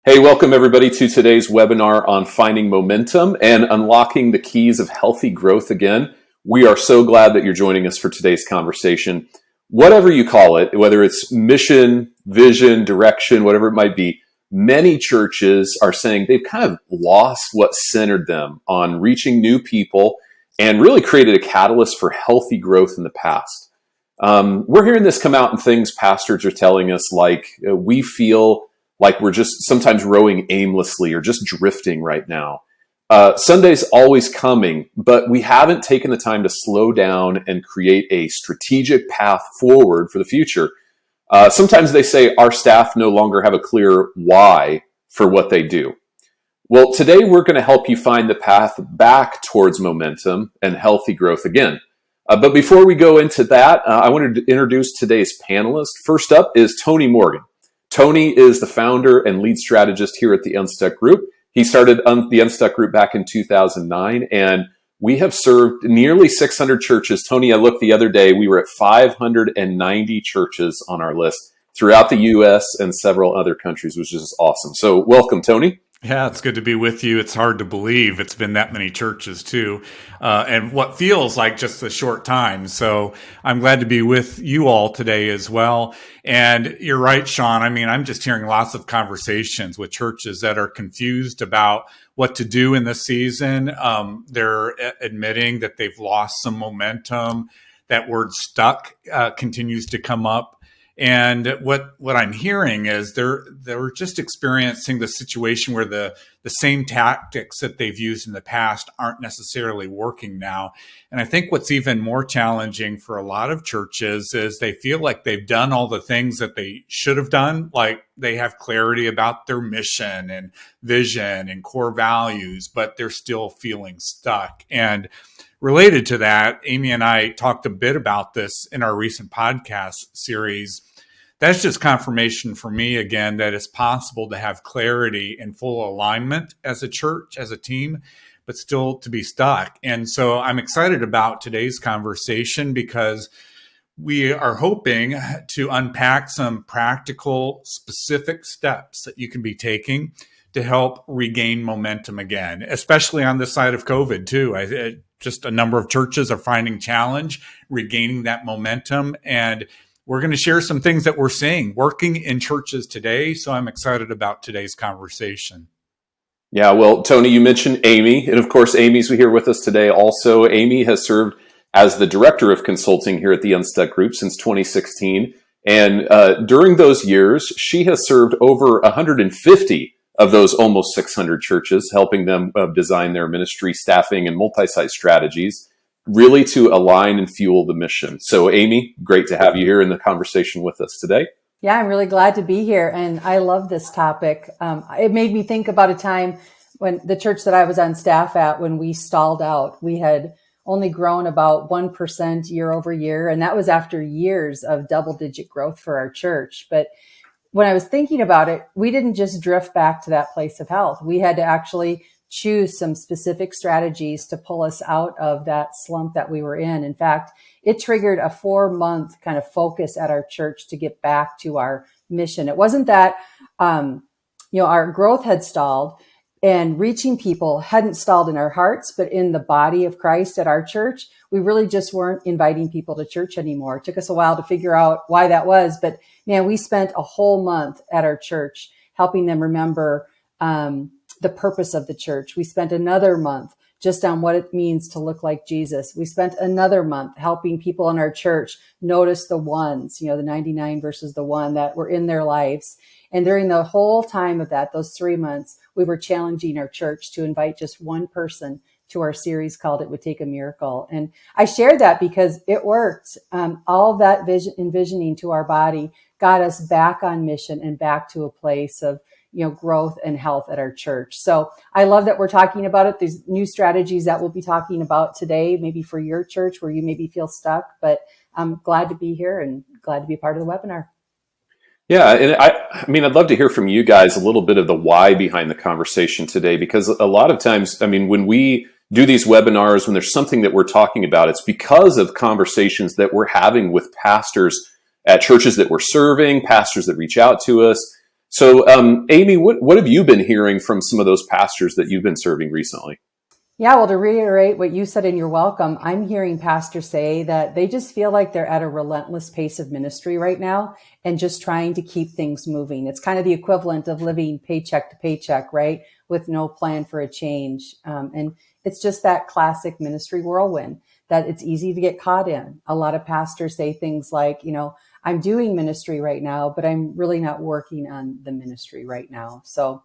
Hey, welcome everybody to today's webinar on finding momentum and unlocking the keys of healthy growth again. We are so glad that you're joining us for today's conversation. Whatever you call it, whether it's mission, vision, direction, whatever it might be, many churches are saying they've kind of lost what centered them on reaching new people and really created a catalyst for healthy growth in the past. We're hearing this come out in things pastors are telling us, like we feel like we're just sometimes rowing aimlessly or just drifting right now. Sunday's always coming, but we haven't taken the time to slow down and create a strategic path forward for the future. Sometimes they say our staff no longer have a clear why for what they do. Well, today we're going to help you find the path back towards momentum and healthy growth again. But before we go into that, I wanted to introduce today's panelist. First up is Tony Morgan. Tony is the founder and lead strategist here at the Unstuck Group. He started the Unstuck Group back in 2009, and we have served nearly 600 churches. Tony, I looked the other day, we were at 590 churches on our list throughout the U.S. and several other countries, which is awesome. So welcome, Tony. Yeah, it's good to be with you. It's hard to believe it's been that many churches too, and what feels like just a short time. So I'm glad to be with you all today as well. And you're right, Sean. I mean, I'm just hearing lots of conversations with churches that are confused about what to do in this season. They're admitting that they've lost some momentum. That word stuck continues to come up. And what I'm hearing is they're just experiencing the situation where the same tactics that they've used in the past aren't necessarily working now. And I think what's even more challenging for a lot of churches is they feel like they've done all the things that they should have done, like they have clarity about their mission and vision and core values, but they're still feeling stuck. And related to that, Amy and I talked a bit about this in our recent podcast series. That's just confirmation for me again that it's possible to have clarity and full alignment as a church, as a team, but still to be stuck. And so I'm excited about today's conversation because we are hoping to unpack some practical, specific steps that you can be taking to help regain momentum again, especially on this side of COVID too. Just a number of churches are finding challenge regaining that momentum, and we're going to share some things that we're seeing working in churches today. So I'm excited about today's conversation. Yeah, well, Tony, you mentioned Amy, and of course, Amy's here with us today also. Amy has served as the director of consulting here at the Unstuck Group since 2016. And during those years, she has served over 150 of those almost 600 churches, helping them design their ministry, staffing, and multi-site strategies, really to align and fuel the mission. So Amy, great to have you here in the conversation with us today. Yeah, I'm really glad to be here. And I love this topic. It made me think about a time when the church that I was on staff at, when we stalled out. We had only grown about 1% year over year. And that was after years of double-digit growth for our church. But when I was thinking about it, we didn't just drift back to that place of health. We had to actually choose some specific strategies to pull us out of that slump that we were in. In fact, it triggered a 4-month kind of focus at our church to get back to our mission. It wasn't that, our growth had stalled and reaching people hadn't stalled in our hearts, but in the body of Christ at our church, we really just weren't inviting people to church anymore. It took us a while to figure out why that was. But man, we spent a whole month at our church helping them remember, the purpose of the church. We spent another month just on what it means to look like Jesus. We spent another month helping people in our church notice the ones, the 99 versus the one that were in their lives. And during the whole time of that, those 3 months, we were challenging our church to invite just one person to our series called It Would Take a Miracle. And I shared that because it worked. All of that envisioning to our body got us back on mission and back to a place of growth and health at our church. So I love that we're talking about it. There's new strategies that we'll be talking about today, maybe for your church where you maybe feel stuck, but I'm glad to be here and glad to be a part of the webinar. Yeah, and I'd love to hear from you guys a little bit of the why behind the conversation today, because a lot of times, when we do these webinars, when there's something that we're talking about, it's because of conversations that we're having with pastors at churches that we're serving, pastors that reach out to us. So, Amy, what have you been hearing from some of those pastors that you've been serving recently? Yeah, well, to reiterate what you said in your welcome, I'm hearing pastors say that they just feel like they're at a relentless pace of ministry right now and just trying to keep things moving. It's kind of the equivalent of living paycheck to paycheck, right? With no plan for a change. And it's just that classic ministry whirlwind that it's easy to get caught in. A lot of pastors say things like, I'm doing ministry right now, but I'm really not working on the ministry right now. So,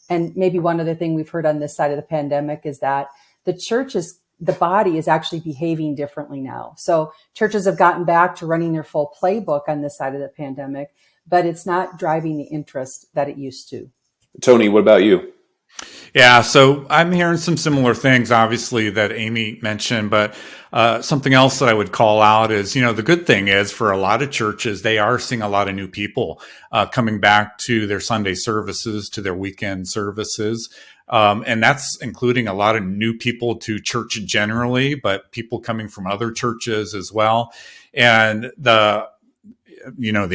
and maybe one other thing we've heard on this side of the pandemic is that the body is actually behaving differently now. So churches have gotten back to running their full playbook on this side of the pandemic, but it's not driving the interest that it used to. Tony, what about you? Yeah, so I'm hearing some similar things, obviously, that Amy mentioned, but something else that I would call out is, the good thing is for a lot of churches, they are seeing a lot of new people coming back to their Sunday services, to their weekend services. And that's including a lot of new people to church generally, but people coming from other churches as well. And the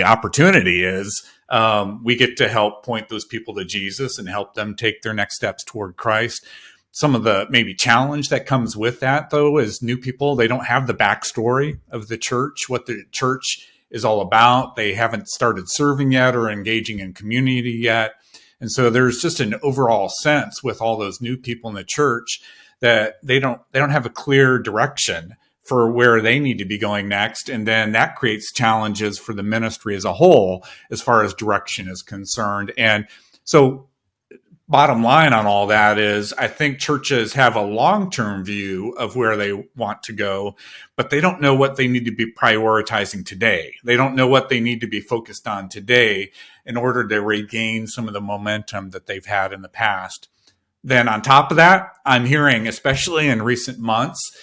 opportunity is we get to help point those people to Jesus and help them take their next steps toward Christ. Some of the maybe challenge that comes with that, though, is new people, they don't have the backstory of the church, what the church is all about. They haven't started serving yet or engaging in community yet. And so there's just an overall sense with all those new people in the church that they don't have a clear direction for where they need to be going next. And then that creates challenges for the ministry as a whole, as far as direction is concerned. And so bottom line on all that is I think churches have a long-term view of where they want to go, but they don't know what they need to be prioritizing today. They don't know what they need to be focused on today in order to regain some of the momentum that they've had in the past. Then on top of that, I'm hearing, especially in recent months,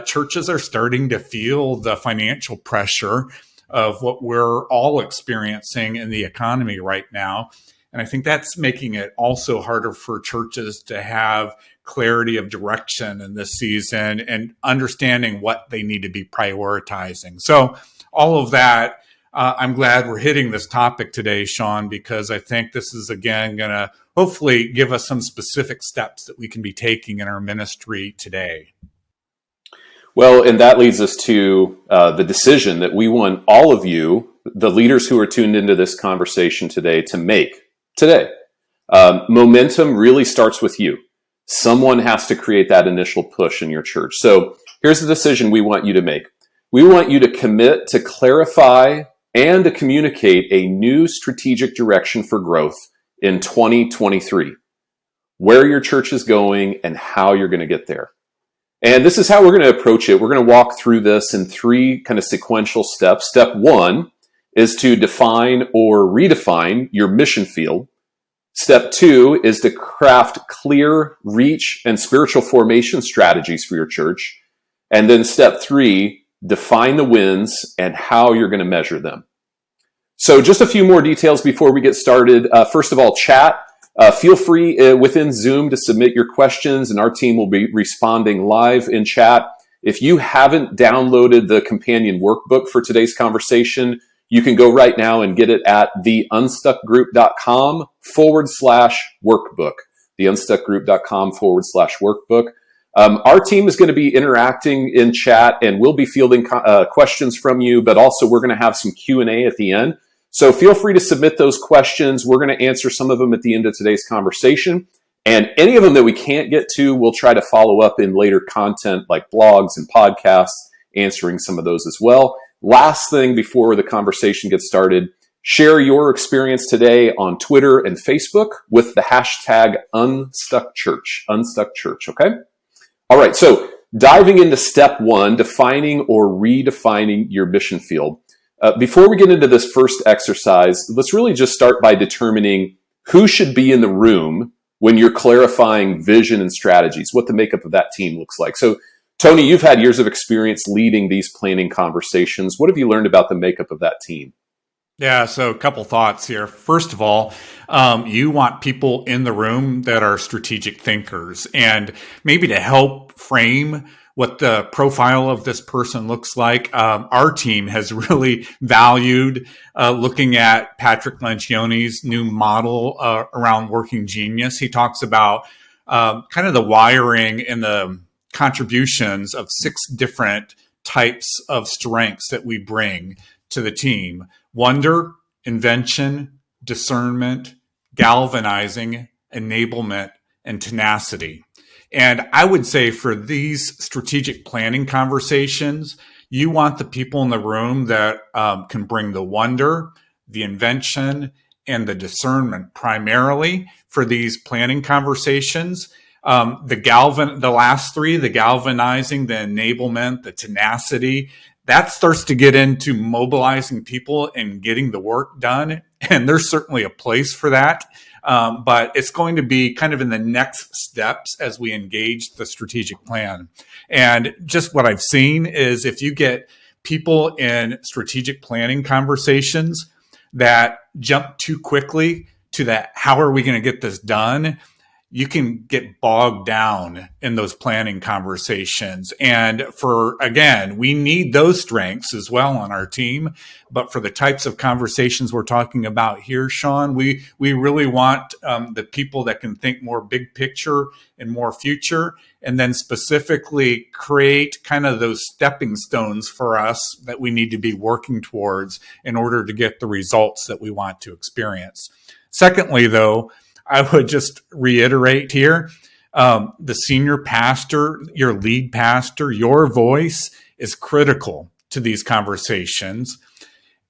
churches are starting to feel the financial pressure of what we're all experiencing in the economy right now. And I think that's making it also harder for churches to have clarity of direction in this season and understanding what they need to be prioritizing. So all of that, I'm glad we're hitting this topic today, Sean, because I think this is, again, going to hopefully give us some specific steps that we can be taking in our ministry today. Well, and that leads us to the decision that we want all of you, the leaders who are tuned into this conversation today, to make today. Momentum really starts with you. Someone has to create that initial push in your church. So here's the decision we want you to make. We want you to commit to clarify and to communicate a new strategic direction for growth in 2023, where your church is going and how you're going to get there. And this is how we're going to approach it. We're going to walk through this in three kind of sequential steps. Step one is to define or redefine your mission field. Step two is to craft clear reach and spiritual formation strategies for your church. And then step three, define the wins and how you're going to measure them. So just a few more details before we get started. First of all, chat. Feel free within Zoom to submit your questions, and our team will be responding live in chat. If you haven't downloaded the companion workbook for today's conversation, you can go right now and get it at theunstuckgroup.com/workbook. theunstuckgroup.com/workbook. Our team is going to be interacting in chat, and we'll be fielding questions from you, but also we're going to have some Q&A at the end. So feel free to submit those questions. We're going to answer some of them at the end of today's conversation. And any of them that we can't get to, we'll try to follow up in later content like blogs and podcasts, answering some of those as well. Last thing before the conversation gets started, share your experience today on Twitter and Facebook with the hashtag UnstuckChurch. UnstuckChurch, okay? All right, so diving into step one, defining or redefining your mission field. Before we get into this first exercise, let's really just start by determining who should be in the room when you're clarifying vision and strategies, what the makeup of that team looks like. So, Tony, you've had years of experience leading these planning conversations. What have you learned about the makeup of that team? Yeah, so a couple thoughts here. First of all, you want people in the room that are strategic thinkers, and maybe to help frame what the profile of this person looks like. Our team has really valued looking at Patrick Lencioni's new model around working genius. He talks about kind of the wiring and the contributions of 6 different types of strengths that we bring to the team: wonder, invention, discernment, galvanizing, enablement, and tenacity. And I would say for these strategic planning conversations, you want the people in the room that can bring the wonder, the invention, and the discernment primarily for these planning conversations. The last 3, the galvanizing, the enablement, the tenacity, that starts to get into mobilizing people and getting the work done. And there's certainly a place for that. But it's going to be kind of in the next steps as we engage the strategic plan. And just what I've seen is if you get people in strategic planning conversations that jump too quickly to that, how are we going to get this done? You can get bogged down in those planning conversations. And again, we need those strengths as well on our team. But for the types of conversations we're talking about here, Sean, we really want the people that can think more big picture and more future, and then specifically create kind of those stepping stones for us that we need to be working towards in order to get the results that we want to experience. Secondly, though, I would just reiterate here, the senior pastor, your lead pastor, your voice is critical to these conversations.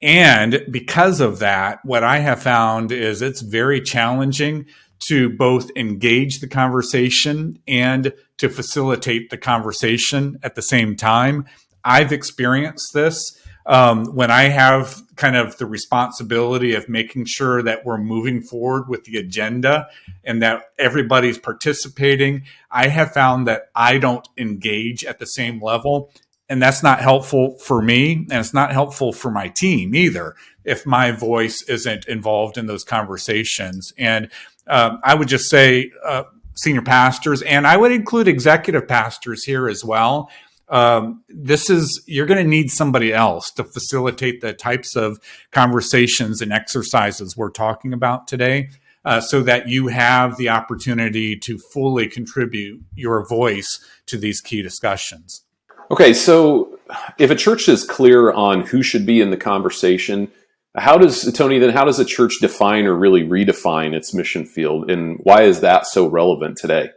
And because of that, what I have found is it's very challenging to both engage the conversation and to facilitate the conversation at the same time. I've experienced this when I have kind of the responsibility of making sure that we're moving forward with the agenda and that everybody's participating. I have found that I don't engage at the same level, and that's not helpful for me, and it's not helpful for my team either if my voice isn't involved in those conversations. And I would just say senior pastors, and I would include executive pastors here as well. You're going to need somebody else to facilitate the types of conversations and exercises we're talking about today, so that you have the opportunity to fully contribute your voice to these key discussions. Okay, so if a church is clear on who should be in the conversation, how does a church define or really redefine its mission field, and why is that so relevant today?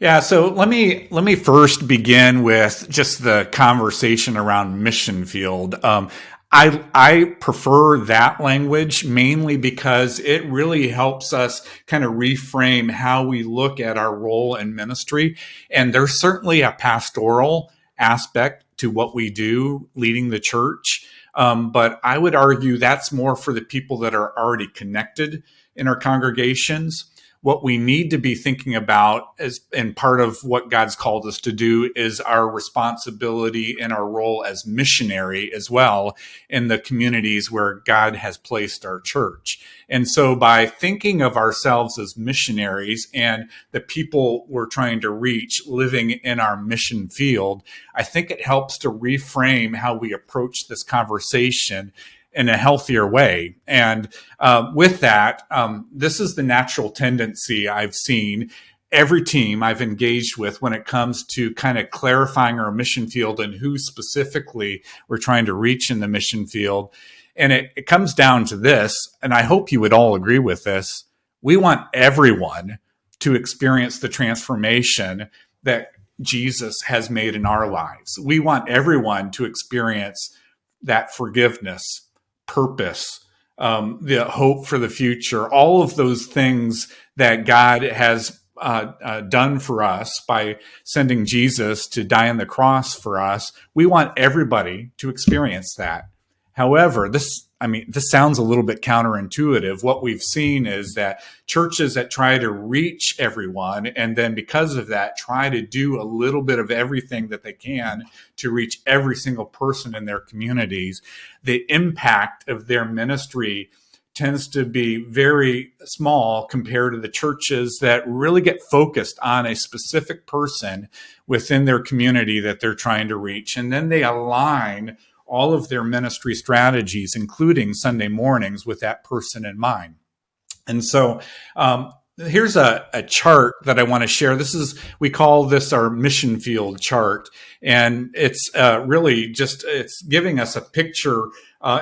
Yeah, so let me first begin with just the conversation around mission field. I prefer that language mainly because it really helps us kind of reframe how we look at our role in ministry. And there's certainly a pastoral aspect to what we do leading the church. But I would argue that's more for the people that are already connected in our congregations. What we need to be thinking about, and part of what God's called us to do, is our responsibility and our role as missionary as well in the communities where God has placed our church. And so by thinking of ourselves as missionaries and the people we're trying to reach living in our mission field, I think it helps to reframe how we approach this conversation in a healthier way. And with that, this is the natural tendency I've seen every team I've engaged with when it comes to kind of clarifying our mission field and who specifically we're trying to reach in the mission field. And it comes down to this, and I hope you would all agree with this. We want everyone to experience the transformation that Jesus has made in our lives. We want everyone to experience that forgiveness, purpose, the hope for the future, all of those things that God has done for us by sending Jesus to die on the cross for us. We want everybody to experience that. However, this sounds a little bit counterintuitive. What we've seen is that churches that try to reach everyone, and then because of that, try to do a little bit of everything that they can to reach every single person in their communities, the impact of their ministry tends to be very small compared to the churches that really get focused on a specific person within their community that they're trying to reach. And then they align all of their ministry strategies, including Sunday mornings, with that person in mind. And so here's a chart that I want to share. We call this our mission field chart. And it's really just, it's giving us a picture.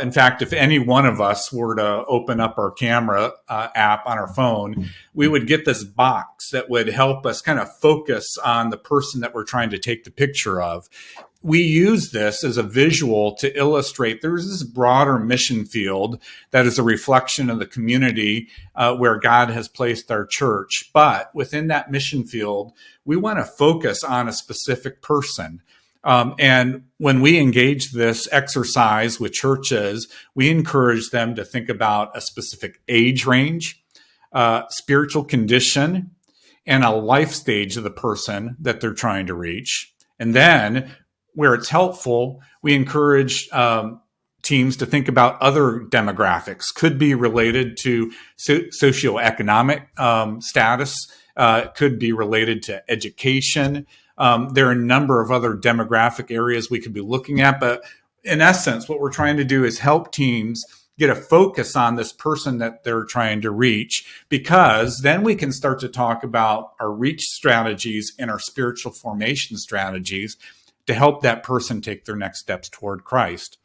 In fact, if any one of us were to open up our camera app on our phone, we would get this box that would help us kind of focus on the person that we're trying to take the picture of. We use this as a visual to illustrate there's this broader mission field that is a reflection of the community where God has placed our church. But within that mission field, we want to focus on a specific person. And when we engage this exercise with churches, we encourage them to think about a specific age range, spiritual condition, and a life stage of the person that they're trying to reach. And then where it's helpful, we encourage teams to think about other demographics. Could be related to socioeconomic status, could be related to education. There are a number of other demographic areas we could be looking at. But in essence, what we're trying to do is help teams get a focus on this person that they're trying to reach, because then we can start to talk about our reach strategies and our spiritual formation strategies to help that person take their next steps toward Christ.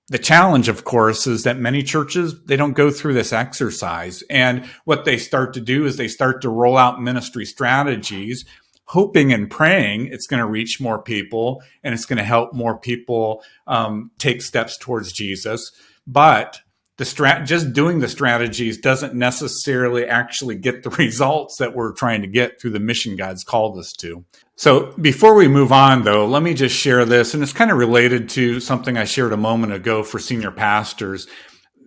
The challenge, of course, is that many churches, they don't go through this exercise. And what they start to do is they start to roll out ministry strategies, hoping and praying it's going to reach more people and it's going to help more people take steps towards Jesus. But just doing the strategies doesn't necessarily actually get the results that we're trying to get through the mission God's called us to. So before we move on, though, let me just share this, and it's kind of related to something I shared a moment ago for senior pastors.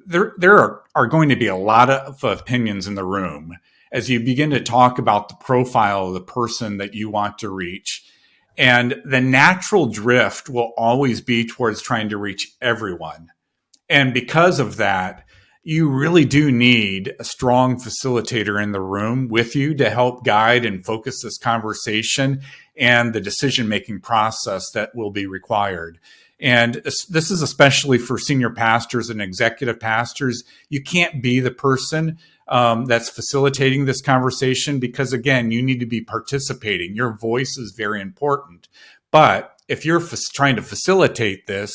There are going to be a lot of opinions in the room as you begin to talk about the profile of the person that you want to reach. And the natural drift will always be towards trying to reach everyone. And because of that, you really do need a strong facilitator in the room with you to help guide and focus this conversation and the decision-making process that will be required. And this is especially for senior pastors and executive pastors. You can't be the person that's facilitating this conversation because, again, you need to be participating. Your voice is very important. But if you're trying to facilitate this,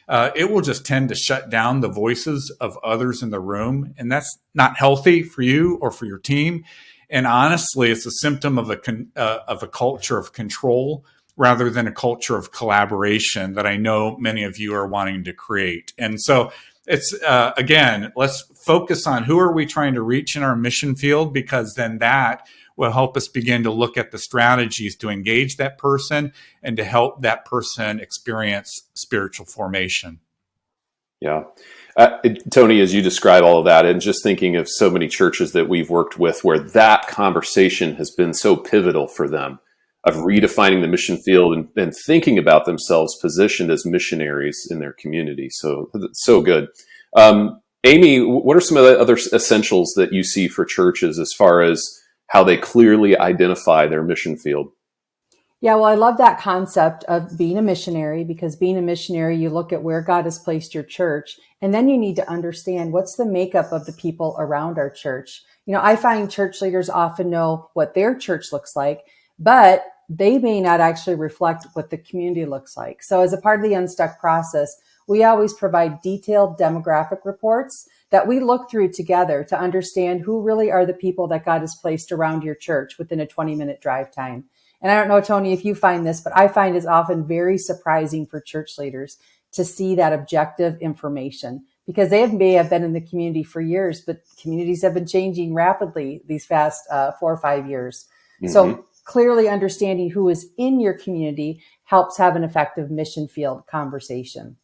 it will just tend to shut down the voices of others in the room. And that's not healthy for you or for your team. And honestly, it's a symptom of a culture of control rather than a culture of collaboration that I know many of you are wanting to create. And so it's, again, let's focus on who are we trying to reach in our mission field, because then that will help us begin to look at the strategies to engage that person and to help that person experience spiritual formation. Yeah. Tony, as you describe all of that, and just thinking of so many churches that we've worked with where that conversation has been so pivotal for them, of redefining the mission field and thinking about themselves positioned as missionaries in their community. So good. Amy, what are some of the other essentials that you see for churches as far as how they clearly identify their mission field? Yeah, well, I love that concept of being a missionary, because being a missionary, you look at where God has placed your church, and then you need to understand what's the makeup of the people around our church. You know, I find church leaders often know what their church looks like, but they may not actually reflect what the community looks like. So as a part of the Unstuck process, we always provide detailed demographic reports that we look through together to understand who really are the people that God has placed around your church within a 20-minute drive time. And I don't know, Tony, if you find this, but I find it's often very surprising for church leaders to see that objective information, because they may have been in the community for years, but communities have been changing rapidly these past 4 or 5 years. Mm-hmm. So clearly understanding who is in your community helps have an effective mission field conversation.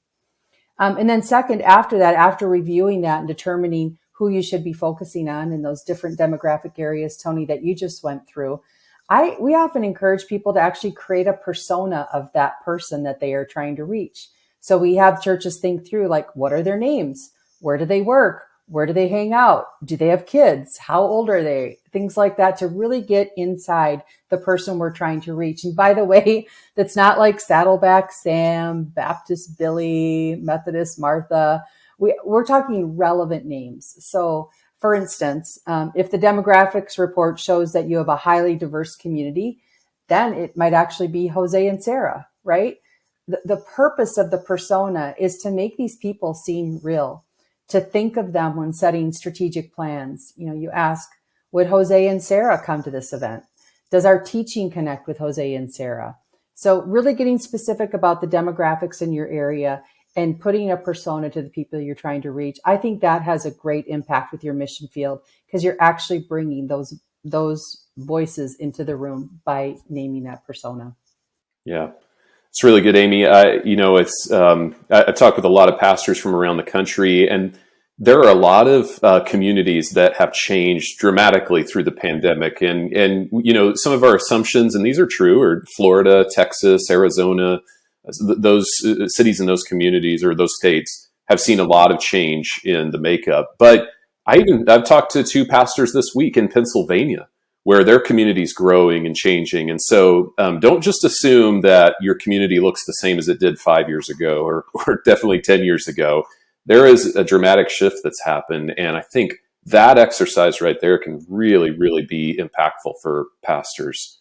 And then second, after that, after reviewing that and determining who you should be focusing on in those different demographic areas, Tony, that you just went through, we often encourage people to actually create a persona of that person that they are trying to reach. So we have churches think through, like, what are their names? Where do they work? Where do they hang out? Do they have kids? How old are they? Things like that, to really get inside the person we're trying to reach. And by the way, that's not like Saddleback Sam, Baptist Billy, Methodist Martha. We're talking relevant names. So for instance, if the demographics report shows that you have a highly diverse community, then it might actually be Jose and Sarah, right? The purpose of the persona is to make these people seem real, to think of them when setting strategic plans. You ask, would Jose and Sarah come to this event? Does our teaching connect with Jose and Sarah? So really getting specific about the demographics in your area and putting a persona to the people you're trying to reach. I think that has a great impact with your mission field, because you're actually bringing those voices into the room by naming that persona. Yeah. It's really good, Amy. I talk with a lot of pastors from around the country, and there are a lot of communities that have changed dramatically through the pandemic. And some of our assumptions, and these are true, are Florida, Texas, Arizona, those cities and those communities or those states have seen a lot of change in the makeup. But I've talked to 2 pastors this week in Pennsylvania, where their community is growing and changing. And so don't just assume that your community looks the same as it did 5 years ago or definitely 10 years ago. There is a dramatic shift that's happened. And I think that exercise right there can really, really be impactful for pastors.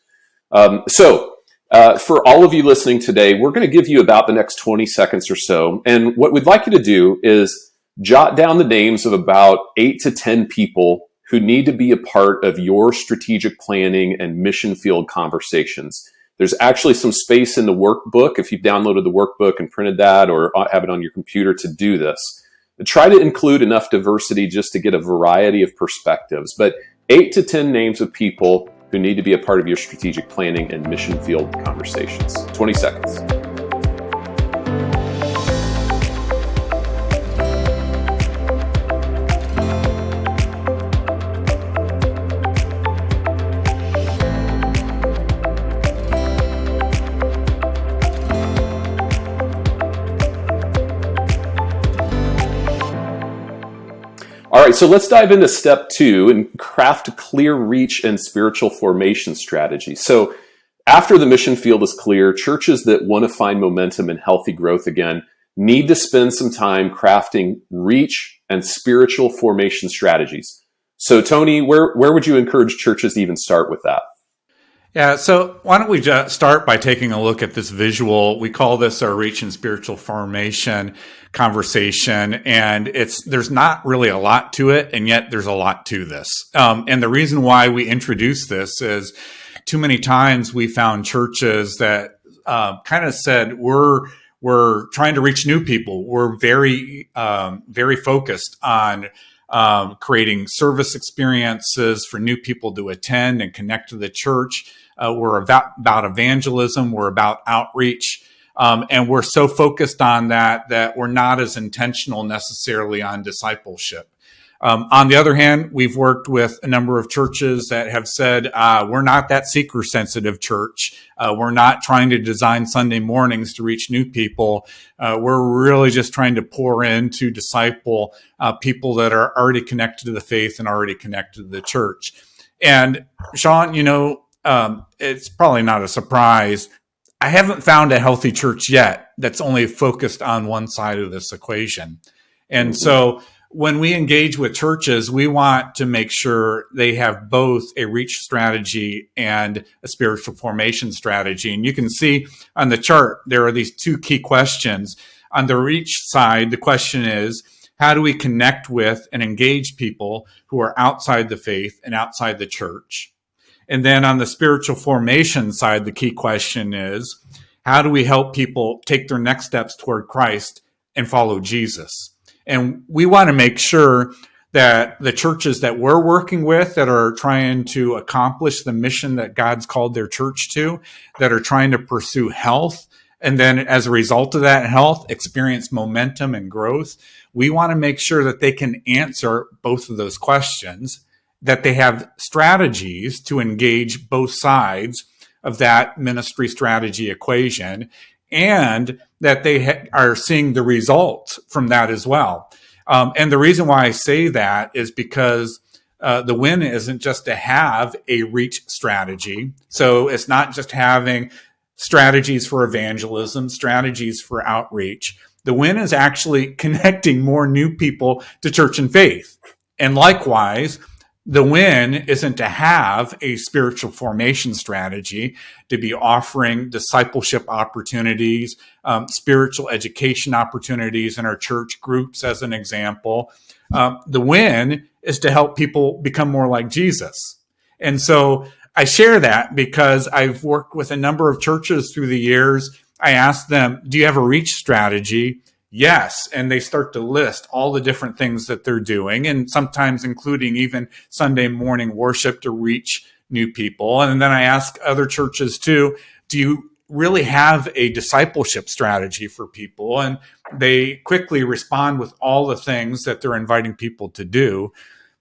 For all of you listening today, we're going to give you about the next 20 seconds or so. And what we'd like you to do is jot down the names of about 8 to 10 people who need to be a part of your strategic planning and mission field conversations. There's actually some space in the workbook if you've downloaded the workbook and printed that or have it on your computer to do this. But try to include enough diversity just to get a variety of perspectives. But 8 to 10 names of people who need to be a part of your strategic planning and mission field conversations. 20 seconds. All right, so let's dive into step 2 and craft a clear reach and spiritual formation strategy. So after the mission field is clear, churches that want to find momentum and healthy growth again need to spend some time crafting reach and spiritual formation strategies. So Tony, where would you encourage churches to even start with that? Yeah, so why don't we just start by taking a look at this visual. We call this our reach and spiritual formation conversation, and there's not really a lot to it, and yet there's a lot to this. And the reason why we introduce this is too many times we found churches that kind of said we're trying to reach new people. We're very very focused on creating service experiences for new people to attend and connect to the church. We're about evangelism. We're about outreach. And we're so focused on that we're not as intentional necessarily on discipleship. On the other hand, we've worked with a number of churches that have said, we're not that seeker-sensitive church. We're not trying to design Sunday mornings to reach new people. We're really just trying to pour in to disciple people that are already connected to the faith and already connected to the church. And Sean, it's probably not a surprise. I haven't found a healthy church yet that's only focused on one side of this equation. And so when we engage with churches, we want to make sure they have both a reach strategy and a spiritual formation strategy. And you can see on the chart, there are these 2 key questions. On the reach side, the question is, how do we connect with and engage people who are outside the faith and outside the church? And then on the spiritual formation side, the key question is, how do we help people take their next steps toward Christ and follow Jesus? And we want to make sure that the churches that we're working with that are trying to accomplish the mission that God's called their church to, that are trying to pursue health, and then as a result of that health, experience momentum and growth, we want to make sure that they can answer both of those questions, that they have strategies to engage both sides of that ministry strategy equation, and that they are seeing the results from that as well. And the reason why I say that is because the win isn't just to have a reach strategy. So it's not just having strategies for evangelism, strategies for outreach. The win is actually connecting more new people to church and faith. And likewise, the win isn't to have a spiritual formation strategy, to be offering discipleship opportunities, spiritual education opportunities in our church groups, as an example. The win is to help people become more like Jesus. And so I share that because I've worked with a number of churches through the years. I asked them, do you have a reach strategy? Yes. And they start to list all the different things that they're doing, and sometimes including even Sunday morning worship to reach new people. And then I ask other churches too, do you really have a discipleship strategy for people? And they quickly respond with all the things that they're inviting people to do.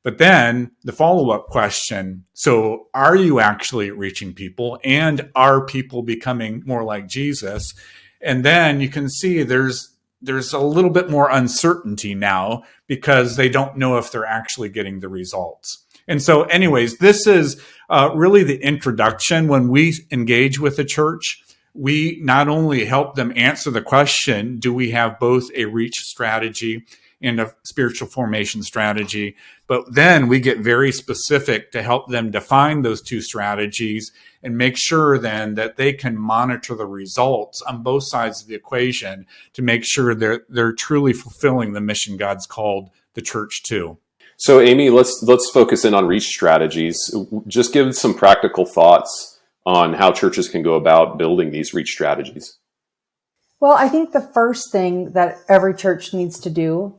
But then the follow-up question, so are you actually reaching people, and are people becoming more like Jesus? And then you can see there's a little bit more uncertainty now because they don't know if they're actually getting the results. And so anyways, this is really the introduction. When we engage with a church, we not only help them answer the question, do we have both a reach strategy and a spiritual formation strategy, but then we get very specific to help them define those two strategies and make sure then that they can monitor the results on both sides of the equation to make sure they're truly fulfilling the mission God's called the church to. So Amy, let's focus in on reach strategies. Just give some practical thoughts on how churches can go about building these reach strategies. Well, I think the first thing that every church needs to do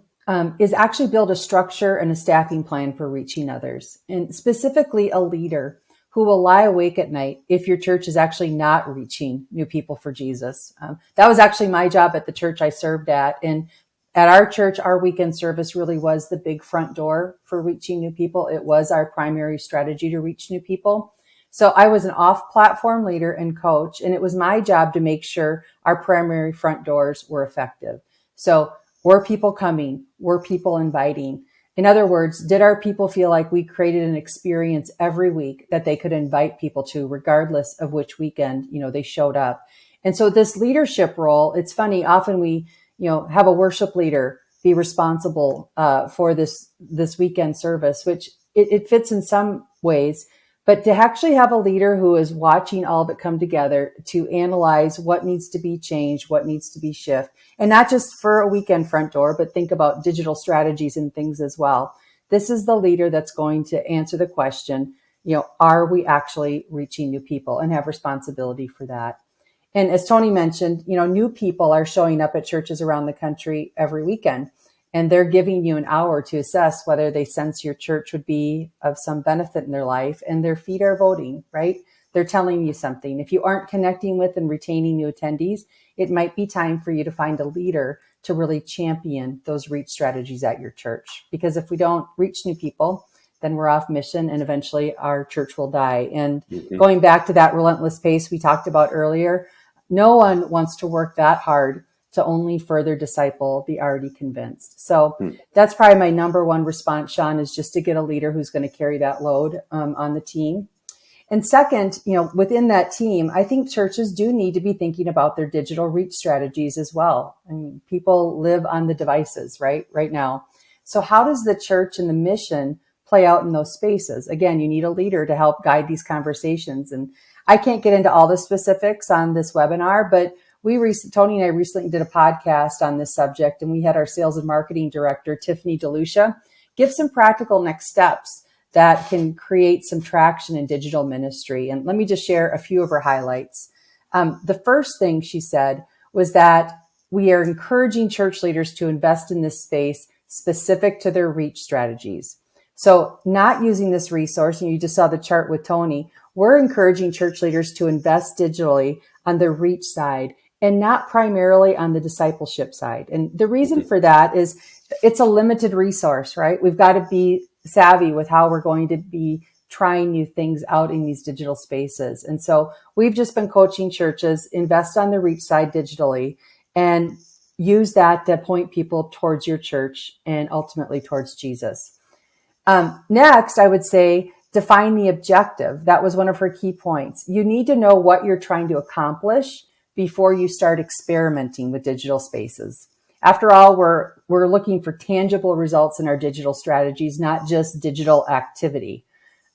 is actually build a structure and a staffing plan for reaching others, and specifically a leader who will lie awake at night if your church is actually not reaching new people for Jesus. That was actually my job at the church I served at. And at our church, our weekend service really was the big front door for reaching new people. It was our primary strategy to reach new people. So I was an off-platform leader and coach, and it was my job to make sure our primary front doors were effective. So were people coming? Were people inviting? In other words, did our people feel like we created an experience every week that they could invite people to, regardless of which weekend, they showed up? And so this leadership role, it's funny, often we, have a worship leader be responsible for this weekend service, which it fits in some ways. But to actually have a leader who is watching all of it come together to analyze what needs to be changed, what needs to be shifted, and not just for a weekend front door, but think about digital strategies and things as well. This is the leader that's going to answer the question, are we actually reaching new people, and have responsibility for that. And as Tony mentioned, new people are showing up at churches around the country every weekend. And they're giving you an hour to assess whether they sense your church would be of some benefit in their life. And their feet are voting, right? They're telling you something. If you aren't connecting with and retaining new attendees, it might be time for you to find a leader to really champion those reach strategies at your church. Because if we don't reach new people, then we're off mission, and eventually our church will die. And going back to that relentless pace we talked about earlier, no one wants to work that hard to only further disciple the already convinced. So that's probably my number one response, Sean, is just to get a leader who's going to carry that load on the team. And second, within that team, I think churches do need to be thinking about their digital reach strategies as well. I mean, people live on the devices, right now. So how does the church and the mission play out in those spaces? Again, you need a leader to help guide these conversations. And I can't get into all the specifics on this webinar, but Tony and I recently did a podcast on this subject, and we had our sales and marketing director, Tiffany DeLucia, give some practical next steps that can create some traction in digital ministry. And let me just share a few of her highlights. The first thing she said was that we are encouraging church leaders to invest in this space specific to their reach strategies. So not using this resource, and you just saw the chart with Tony, we're encouraging church leaders to invest digitally on the reach side and not primarily on the discipleship side. And the reason for that is it's a limited resource, right? We've got to be savvy with how we're going to be trying new things out in these digital spaces. And so we've just been coaching churches invest on the reach side digitally. And use that to point people towards your church and ultimately towards Jesus. Next, I would say define the objective. That was one of her key points. You need to know what you're trying to accomplish before you start experimenting with digital spaces. After all, we're looking for tangible results in our digital strategies, not just digital activity.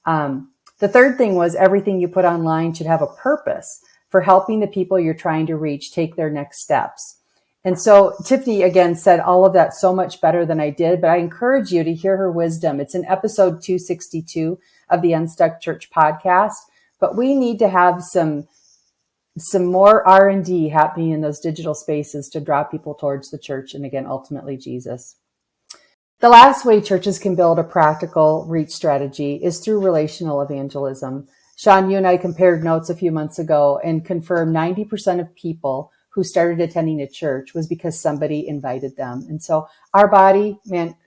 The third thing was everything you put online should have a purpose for helping the people you're trying to reach take their next steps. And so Tiffany, again, said all of that so much better than I did, but I encourage you to hear her wisdom. It's in episode 262 of the Unstuck Church podcast, but we need to have some more R&D happening in those digital spaces to draw people towards the church and, again, ultimately Jesus. The last way churches can build a practical reach strategy is through relational evangelism. Sean, you and I compared notes a few months ago and confirmed 90% of people who started attending a church was because somebody invited them. And so our body,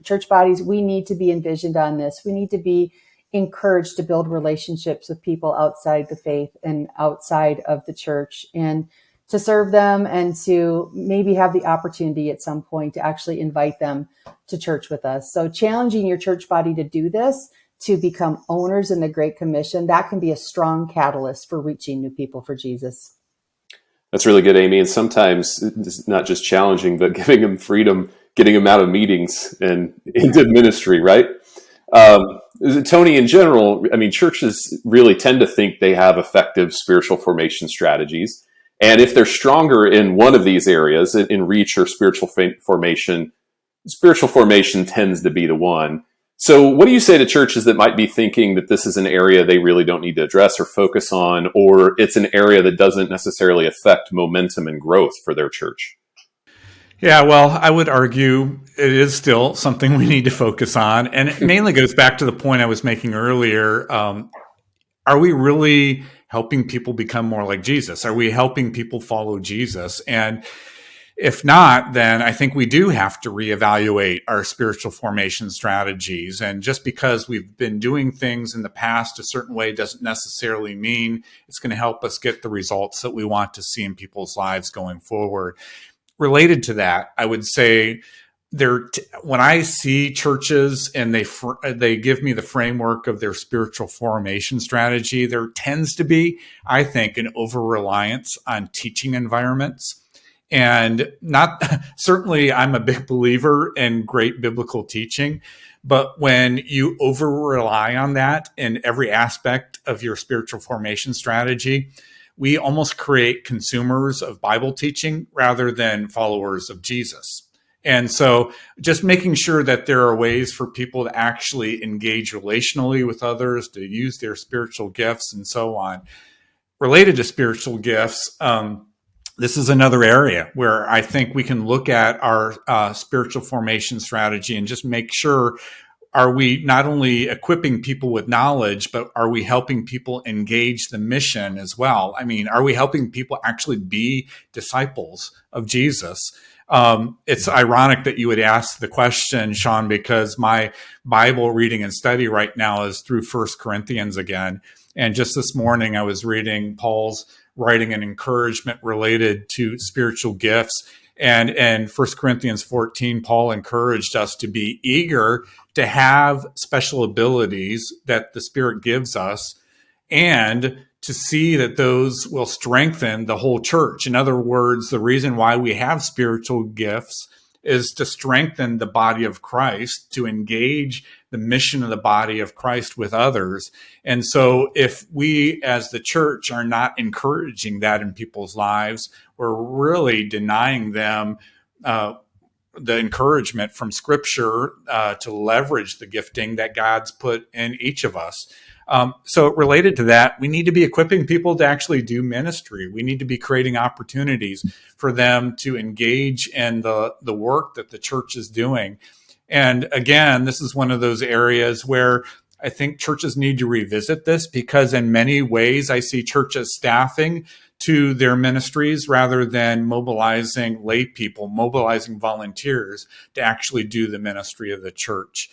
church bodies, we need to be envisioned on this. We need to be encouraged to build relationships with people outside the faith and outside of the church, and to serve them and to maybe have the opportunity at some point to actually invite them to church with us. So challenging your church body to do this, to become owners in the Great Commission, that can be a strong catalyst for reaching new people for Jesus. That's really good, Amy. And sometimes it's not just challenging, but giving them freedom, getting them out of meetings and into ministry, right? Tony, in general, I mean, churches really tend to think they have effective spiritual formation strategies. And if they're stronger in one of these areas, in reach or spiritual formation tends to be the one. So what do you say to churches that might be thinking that this is an area they really don't need to address or focus on, or it's an area that doesn't necessarily affect momentum and growth for their church? Yeah, well, I would argue it is still something we need to focus on. And it mainly goes back to the point I was making earlier. Are we really helping people become more like Jesus? Are we helping people follow Jesus? And if not, then I think we do have to reevaluate our spiritual formation strategies. And just because we've been doing things in the past a certain way doesn't necessarily mean it's going to help us get the results that we want to see in people's lives going forward. Related to that, I would say when I see churches and they give me the framework of their spiritual formation strategy, there tends to be, I think, an over-reliance on teaching environments. And not certainly, I'm a big believer in great biblical teaching, but when you over rely on that in every aspect of your spiritual formation strategy, we almost create consumers of Bible teaching rather than followers of Jesus. And so just making sure that there are ways for people to actually engage relationally with others, to use their spiritual gifts and so on. Related to spiritual gifts, this is another area where I think we can look at our spiritual formation strategy and just make sure, are we not only equipping people with knowledge, but are we helping people engage the mission as well? I mean, are we helping people actually be disciples of Jesus? It's ironic that you would ask the question, Sean, because my Bible reading and study right now is through 1 Corinthians again. And just this morning, I was reading Paul's writing an encouragement related to spiritual gifts. And in 1 Corinthians 14, Paul encouraged us to be eager to have special abilities that the Spirit gives us, and to see that those will strengthen the whole church. In other words, the reason why we have spiritual gifts is to strengthen the body of Christ, to engage the mission of the body of Christ with others. And so if we as the church are not encouraging that in people's lives, we're really denying them the encouragement from Scripture to leverage the gifting that God's put in each of us. So related to that, we need to be equipping people to actually do ministry. We need to be creating opportunities for them to engage in the work that the church is doing. And again, this is one of those areas where I think churches need to revisit this, because in many ways I see churches staffing to their ministries rather than mobilizing lay people, mobilizing volunteers to actually do the ministry of the church.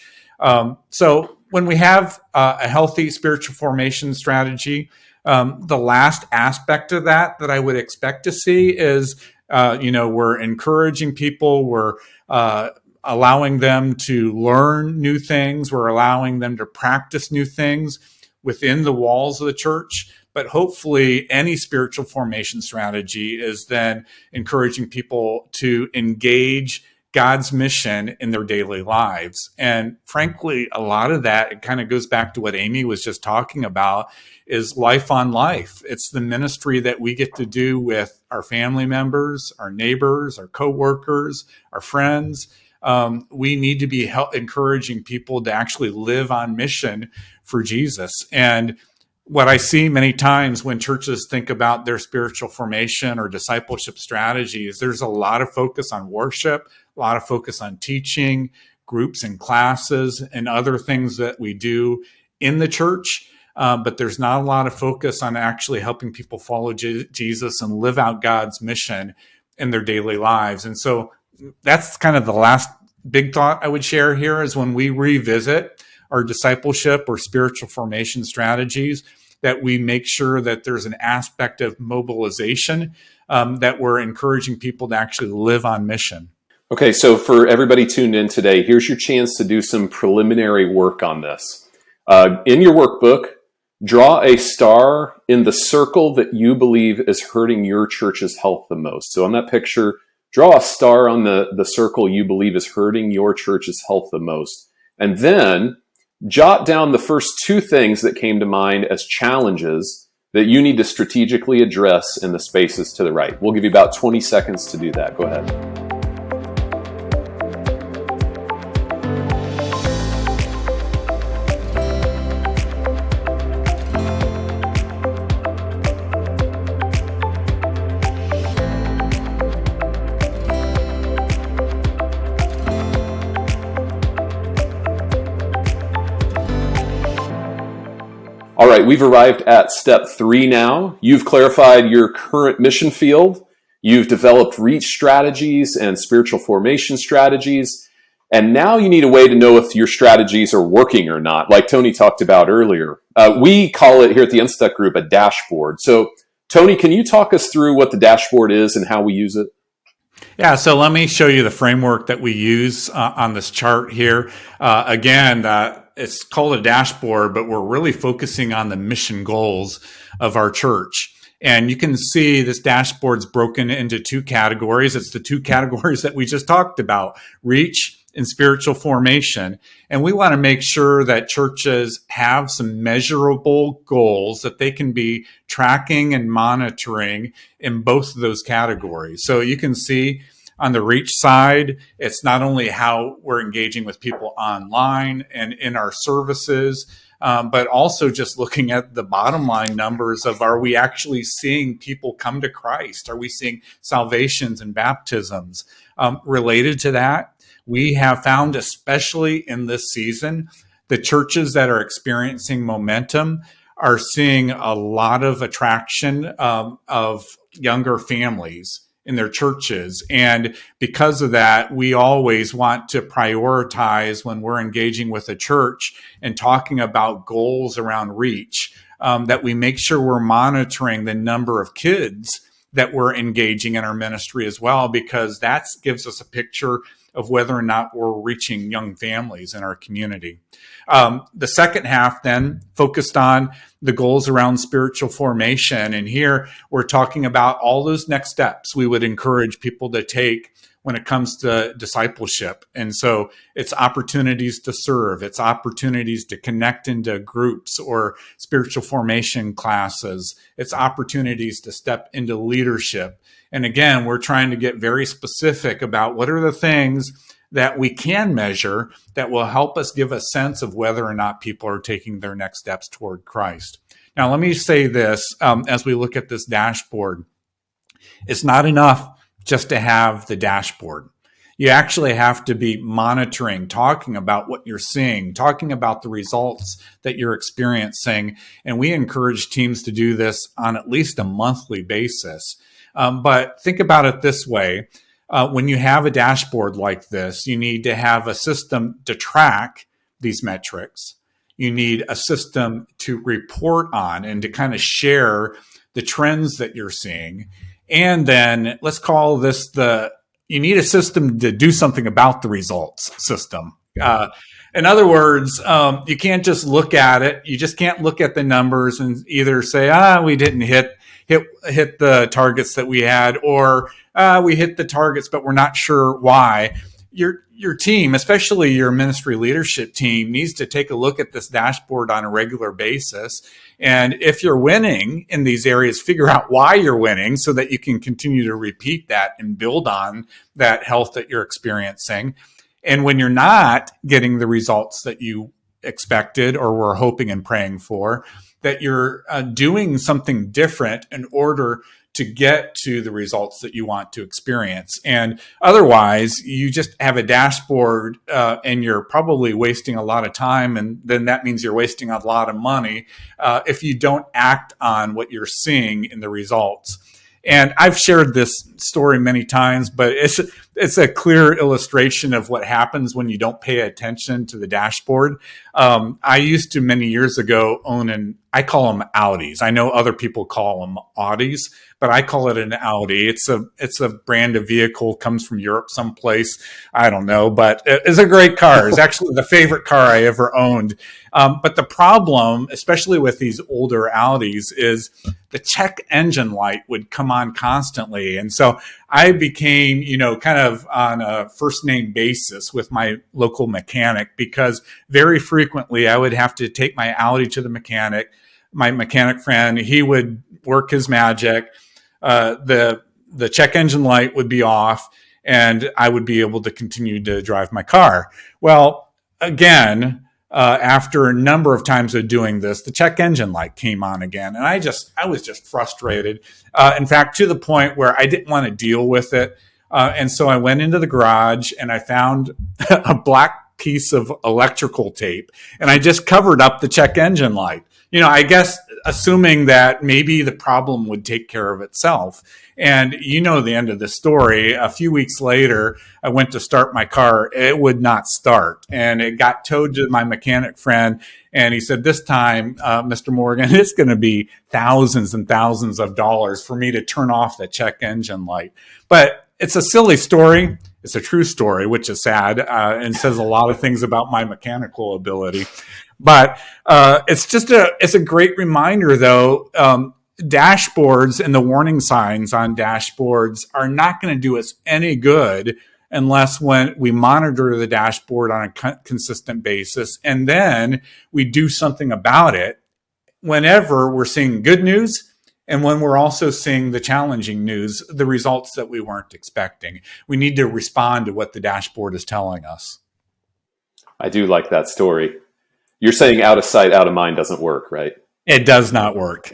So when we have a healthy spiritual formation strategy, the last aspect of that I would expect to see is We're encouraging people. We're allowing them to learn new things. We're allowing them to practice new things within the walls of the church. But hopefully, any spiritual formation strategy is then encouraging people to engage God's mission in their daily lives. And frankly, a lot of that, it kind of goes back to what Amy was just talking about, is life on life. It's the ministry that we get to do with our family members, our neighbors, our coworkers, our friends. We need to be encouraging people to actually live on mission for Jesus. And what I see many times when churches think about their spiritual formation or discipleship strategies, there's a lot of focus on worship, a lot of focus on teaching, groups and classes, and other things that we do in the church. But there's not a lot of focus on actually helping people follow Jesus and live out God's mission in their daily lives. And so that's kind of the last big thought I would share here is when we revisit our discipleship or spiritual formation strategies, that we make sure that there's an aspect of mobilization, that we're encouraging people to actually live on mission. Okay, so for everybody tuned in today, here's your chance to do some preliminary work on this. In your workbook, draw a star in the circle that you believe is hurting your church's health the most. So on that picture, draw a star on the circle you believe is hurting your church's health the most. And then jot down the first two things that came to mind as challenges that you need to strategically address in the spaces to the right. We'll give you about 20 seconds to do that. Go ahead. All right, we've arrived at step 3 now. You've clarified your current mission field. You've developed reach strategies and spiritual formation strategies. And now you need a way to know if your strategies are working or not, like Tony talked about earlier. We call it here at the Unstuck group a dashboard. So, Tony, can you talk us through what the dashboard is and how we use it? Yeah, so let me show you the framework that we use on this chart here. It's called a dashboard, but we're really focusing on the mission goals of our church. And you can see this dashboard's broken into 2 categories. It's the 2 categories that we just talked about, reach and spiritual formation. And we want to make sure that churches have some measurable goals that they can be tracking and monitoring in both of those categories. So you can see on the reach side, it's not only how we're engaging with people online and in our services, but also just looking at the bottom line numbers of, are we actually seeing people come to Christ? Are we seeing salvations and baptisms? Related to that, we have found, especially in this season, the churches that are experiencing momentum are seeing a lot of attraction of younger families in their churches. And because of that, we always want to prioritize when we're engaging with a church and talking about goals around reach, that we make sure we're monitoring the number of kids that we're engaging in our ministry as well, because that gives us a picture of whether or not we're reaching young families in our community. The second half then focused on the goals around spiritual formation. And here we're talking about all those next steps we would encourage people to take when it comes to discipleship. And so it's opportunities to serve, it's opportunities to connect into groups or spiritual formation classes, it's opportunities to step into leadership. And again, we're trying to get very specific about what are the things that we can measure that will help us give a sense of whether or not people are taking their next steps toward Christ. Now, let me say this as we look at this dashboard. It's not enough just to have the dashboard. You actually have to be monitoring, talking about what you're seeing, talking about the results that you're experiencing. And we encourage teams to do this on at least a monthly basis. But think about it this way. When you have a dashboard like this, you need to have a system to track these metrics. You need a system to report on and to kind of share the trends that you're seeing. And then let's call this you need a system to do something about the results system. In other words, you can't just look at it. You just can't look at the numbers and either say, we didn't hit the targets that we had, or we hit the targets, but we're not sure why. Your team, especially your ministry leadership team, needs to take a look at this dashboard on a regular basis. And if you're winning in these areas, figure out why you're winning so that you can continue to repeat that and build on that health that you're experiencing. And when you're not getting the results that you expected or were hoping and praying for, that you're doing something different in order to get to the results that you want to experience. And otherwise, you just have a dashboard and you're probably wasting a lot of time. And then that means you're wasting a lot of money if you don't act on what you're seeing in the results. And I've shared this story many times, but it's a clear illustration of what happens when you don't pay attention to the dashboard. I used to many years ago own I call them Audis. I know other people call them Audis, but I call it an Audi. It's a brand of vehicle, comes from Europe someplace. I don't know, but it's a great car. It's actually the favorite car I ever owned. But the problem, especially with these older Audis, is the check engine light would come on constantly. And so I became, kind of on a first name basis with my local mechanic, because very frequently I would have to take my Audi to the mechanic. My mechanic friend, he would work his magic. The check engine light would be off and I would be able to continue to drive my car. Well, again, after a number of times of doing this, the check engine light came on again. And I was just frustrated. In fact, to the point where I didn't want to deal with it. And so I went into the garage and I found a black piece of electrical tape and I just covered up the check engine light. I guess assuming that maybe the problem would take care of itself. And the end of the story. A few weeks later, I went to start my car. It would not start. And it got towed to my mechanic friend. And he said, this time, Mr. Morgan, it's going to be thousands and thousands of dollars for me to turn off the check engine light. But it's a silly story. It's a true story, which is sad and says a lot of things about my mechanical ability. But it's a great reminder, though. Dashboards and the warning signs on dashboards are not going to do us any good unless when we monitor the dashboard on a consistent basis and then we do something about it whenever we're seeing good news and when we're also seeing the challenging news, the results that we weren't expecting. We need to respond to what the dashboard is telling us. I do like that story. You're saying out of sight, out of mind doesn't work, right? It does not work.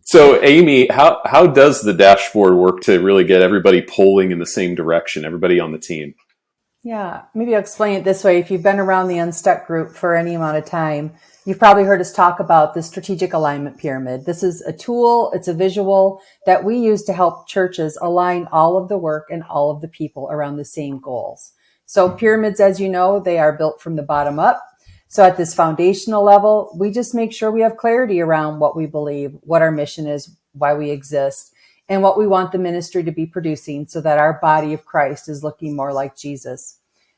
So, Amy, how does the dashboard work to really get everybody pulling in the same direction, everybody on the team? Yeah, maybe I'll explain it this way. If you've been around the Unstuck group for any amount of time, you've probably heard us talk about the strategic alignment pyramid. This is a tool, it's a visual that we use to help churches align all of the work and all of the people around the same goals. So pyramids, as you know, they are built from the bottom up. So at this foundational level, we just make sure we have clarity around what we believe, what our mission is, why we exist, and what we want the ministry to be producing so that our body of Christ is looking more like Jesus.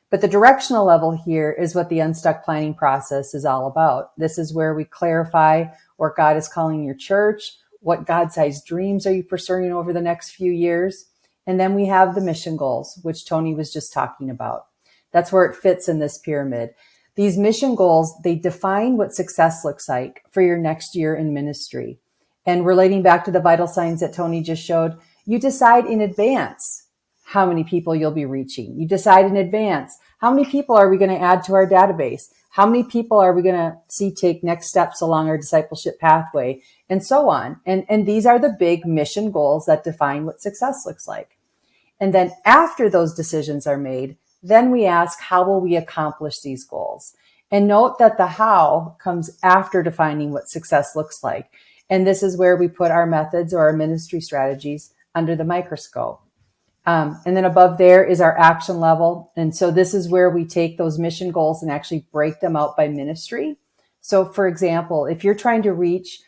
But the directional level here is what the Unstuck planning process is all about. This is where we clarify where God is calling your church, what God-sized dreams are you pursuing over the next few years, and then we have the mission goals, which Tony was just talking about. That's where it fits in this pyramid. These mission goals, they define what success looks like for your next year in ministry. And relating back to the vital signs that Tony just showed, you decide in advance how many people you'll be reaching. You decide in advance, how many people are we going to add to our database? How many people are we going to see take next steps along our discipleship pathway? And so on. And these are the big mission goals that define what success looks like. And then after those decisions are made, then we ask, how will we accomplish these goals? And note that the how comes after defining what success looks like. And this is where we put our methods or our ministry strategies under the microscope. And then above there is our action level. And so this is where we take those mission goals and actually break them out by ministry. So for example, if you're trying to reach,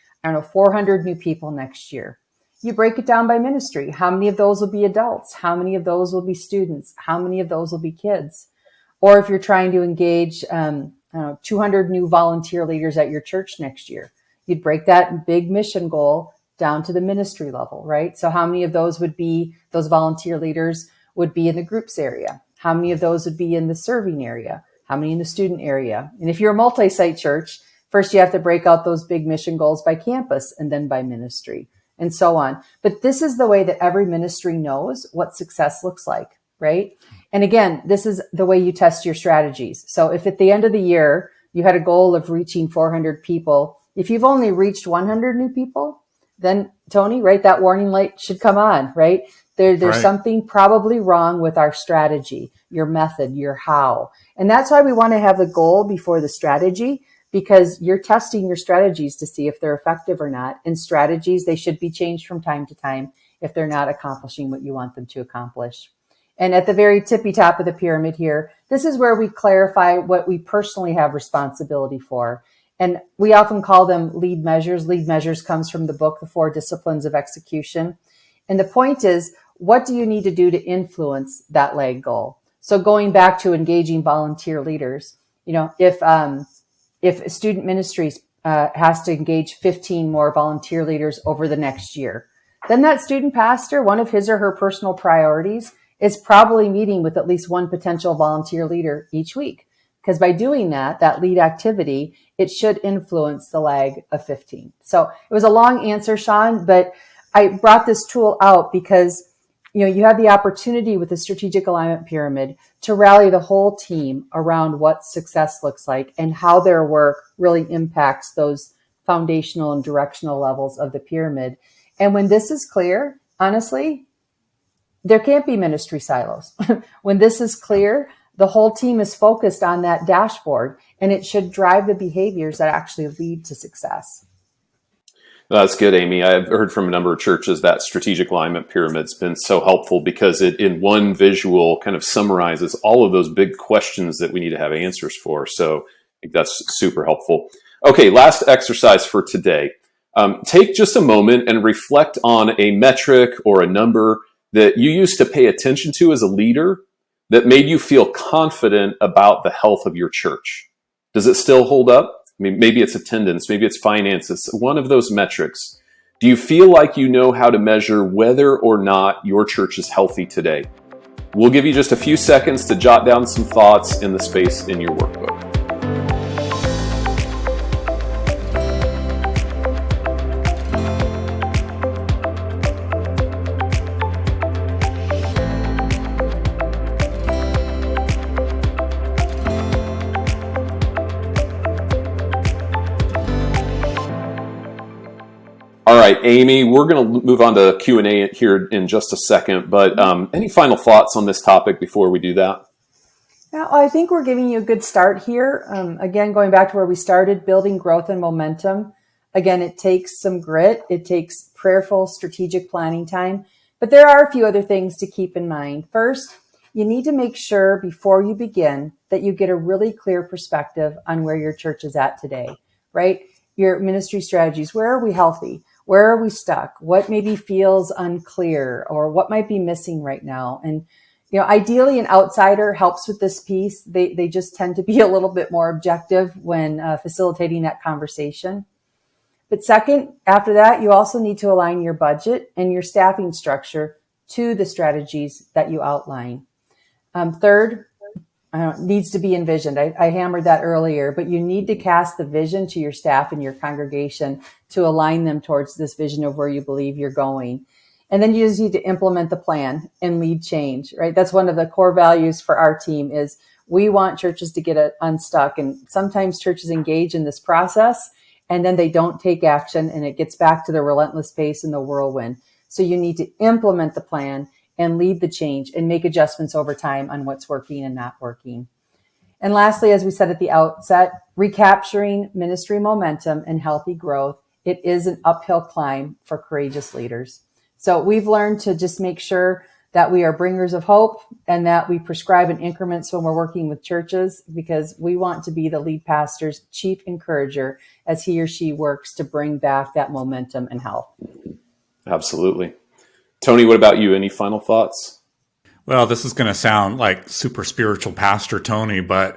400 new people next year, you break it down by ministry. How many of those will be adults? How many of those will be students? How many of those will be kids? Or if you're trying to engage 200 new volunteer leaders at your church next year, you'd break that big mission goal down to the ministry level, right? So how many of those volunteer leaders would be in the groups area? How many of those would be in the serving area? How many in the student area? And if you're a multi-site church, first you have to break out those big mission goals by campus and then by ministry and so on. But this is the way that every ministry knows what success looks like, right? And again, this is the way you test your strategies. So if at the end of the year, you had a goal of reaching 400 people, if you've only reached 100 new people, then Tony, right, that warning light should come on, right? There's Right. something probably wrong with our strategy, your method, your how. And that's why we want to have the goal before the strategy, because you're testing your strategies to see if they're effective or not. And strategies, they should be changed from time to time if they're not accomplishing what you want them to accomplish. And at the very tippy top of the pyramid here, this is where we clarify what we personally have responsibility for. And we often call them lead measures. Lead measures comes from the book, The 4 Disciplines of Execution. And the point is, what do you need to do to influence that leg goal? So going back to engaging volunteer leaders, if student ministries has to engage 15 more volunteer leaders over the next year, then that student pastor, one of his or her personal priorities is probably meeting with at least one potential volunteer leader each week. Because by doing that lead activity, it should influence the lag of 15. So it was a long answer, Sean, but I brought this tool out because you have the opportunity with the strategic alignment pyramid to rally the whole team around what success looks like and how their work really impacts those foundational and directional levels of the pyramid. And when this is clear, honestly, there can't be ministry silos. When this is clear, the whole team is focused on that dashboard, and it should drive the behaviors that actually lead to success. That's good, Amy. I've heard from a number of churches that strategic alignment pyramid's been so helpful because it, in one visual, kind of summarizes all of those big questions that we need to have answers for. So I think that's super helpful. Okay, last exercise for today. Take just a moment and reflect on a metric or a number that you used to pay attention to as a leader that made you feel confident about the health of your church. Does it still hold up? I mean, maybe it's attendance, maybe it's finances, one of those metrics. Do you feel like you know how to measure whether or not your church is healthy today? We'll give you just a few seconds to jot down some thoughts in the space in your workbook. All right, Amy, we're going to move on to Q&A here in just a second, but any final thoughts on this topic before we do that? Now, I think we're giving you a good start here. Again, going back to where we started, building growth and momentum. Again, it takes some grit. It takes prayerful, strategic planning time. But there are a few other things to keep in mind. First, you need to make sure before you begin that you get a really clear perspective on where your church is at today, right? Your ministry strategies. Where are we healthy? Where are we stuck? What maybe feels unclear or what might be missing right now? And, ideally an outsider helps with this piece. They just tend to be a little bit more objective when facilitating that conversation. But second, after that, you also need to align your budget and your staffing structure to the strategies that you outline. Third, needs to be envisioned. I hammered that earlier, but you need to cast the vision to your staff and your congregation to align them towards this vision of where you believe you're going. And then you just need to implement the plan and lead change, right? That's one of the core values for our team is we want churches to get unstuck. And sometimes churches engage in this process and then they don't take action and it gets back to the relentless pace and the whirlwind. So you need to implement the plan and lead the change and make adjustments over time on what's working and not working. And lastly, as we said at the outset, recapturing ministry momentum and healthy growth, it is an uphill climb for courageous leaders. So we've learned to just make sure that we are bringers of hope and that we prescribe in increments when we're working with churches because we want to be the lead pastor's chief encourager as he or she works to bring back that momentum and health. Absolutely. Tony, what about you? Any final thoughts? Well, this is going to sound like super spiritual Pastor Tony, but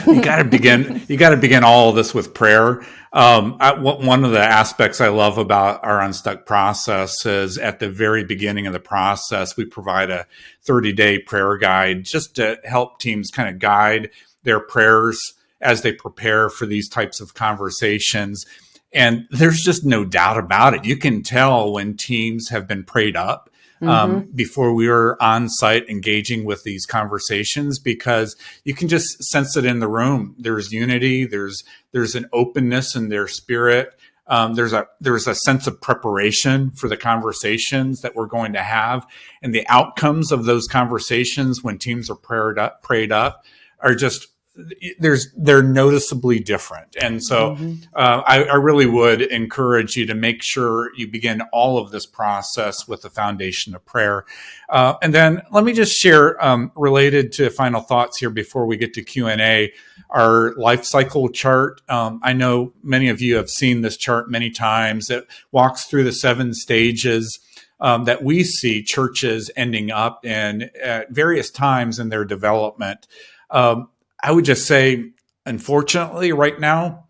you got to begin. You got to begin all of this with prayer. One of the aspects I love about our Unstuck process is at the very beginning of the process, we provide a 30-day prayer guide just to help teams kind of guide their prayers as they prepare for these types of conversations. And there's just no doubt about it. You can tell when teams have been prayed up before we were on site engaging with these conversations, because you can just sense it in the room. There's unity. There's an openness in their spirit. There's a sense of preparation for the conversations that we're going to have, and the outcomes of those conversations when teams are prayed up are just they're noticeably different. And so I really would encourage you to make sure you begin all of this process with the foundation of prayer. And then let me just share, related to final thoughts here before we get to Q&A, our life cycle chart. I know many of you have seen this chart many times. It walks through the 7 stages that we see churches ending up in at various times in their development. I would just say, unfortunately, right now,